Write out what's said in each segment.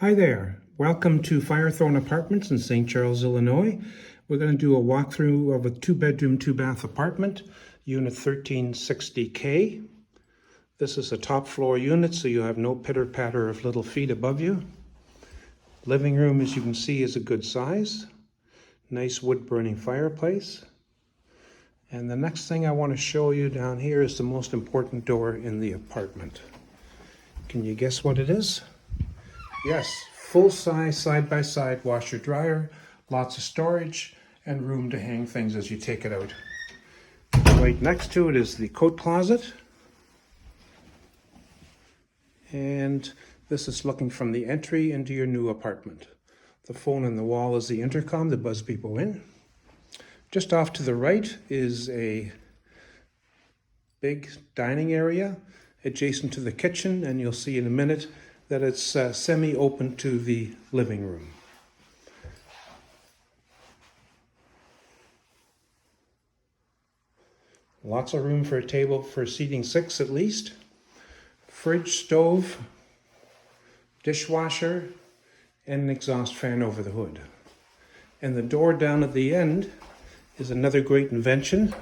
Hi there. Welcome to Firethorne Apartments in St. Charles, Illinois. We're going to do a walkthrough of a 2-bedroom, 2-bath apartment, unit 1360K. This is a top floor unit, so you have no pitter-patter of little feet above you. Living room, as you can see, is a good size. Nice wood-burning fireplace. And the next thing I want to show you down here is the most important door in the apartment. Can you guess what it is? Yes, full-size side-by-side washer-dryer, lots of storage, and room to hang things as you take it out. Right next to it is the coat closet. And this is looking from the entry into your new apartment. The phone on the wall is the intercom to buzz people in. Just off to the right is a big dining area adjacent to the kitchen, and you'll see in a minute that it's semi-open to the living room. Lots of room for a table for seating 6 at least. Fridge, stove, dishwasher, and an exhaust fan over the hood. And the door down at the end is another great invention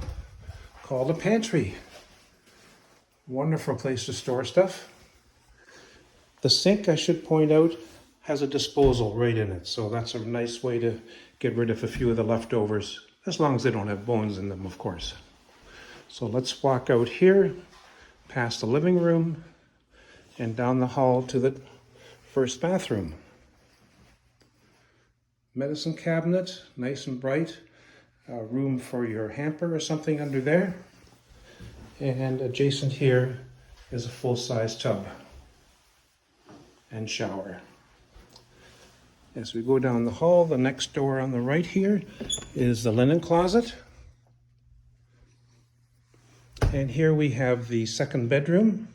called a pantry. Wonderful place to store stuff. The sink, I should point out, has a disposal right in it, so that's a nice way to get rid of a few of the leftovers, as long as they don't have bones in them, of course. So let's walk out here, past the living room, and down the hall to the first bathroom. Medicine cabinet, nice and bright. Room for your hamper or something under there. And adjacent here is a full-size tub and shower. As we go down the hall, the next door on the right here is the linen closet. And here we have the second bedroom,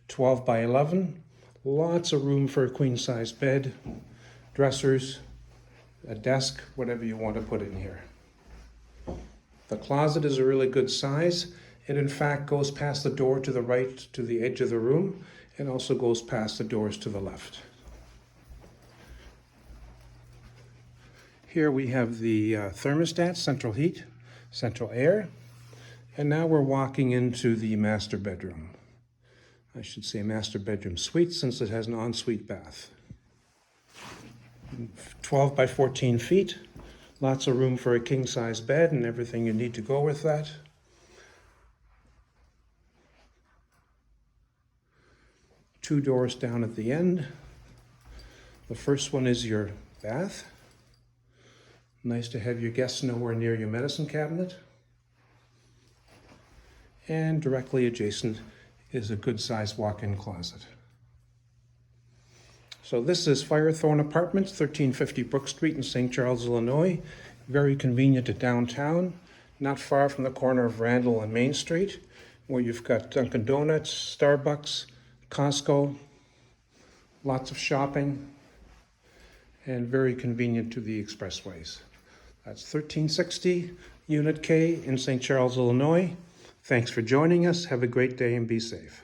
12 by 11. Lots of room for a queen-size bed, dressers, a desk, whatever you want to put in here. The closet is a really good size. It in fact goes past the door to the right to the edge of the room, and also goes past the doors to the left. Here we have the thermostat, central heat, central air. And now we're walking into the master bedroom. I should say master bedroom suite, since it has an ensuite bath. 12 by 14 feet. Lots of room for a king-size bed and everything you need to go with that. Two doors down at the end. The first one is your bath. Nice to have your guests nowhere near your medicine cabinet. And directly adjacent is a good-sized walk-in closet. So this is Firethorne Apartments, 1350 Brook Street in St. Charles, Illinois. Very convenient to downtown, not far from the corner of Randall and Main Street, where you've got Dunkin' Donuts, Starbucks, Costco, lots of shopping, and very convenient to the expressways. That's 1360 Unit K in St. Charles, Illinois. Thanks for joining us. Have a great day and be safe.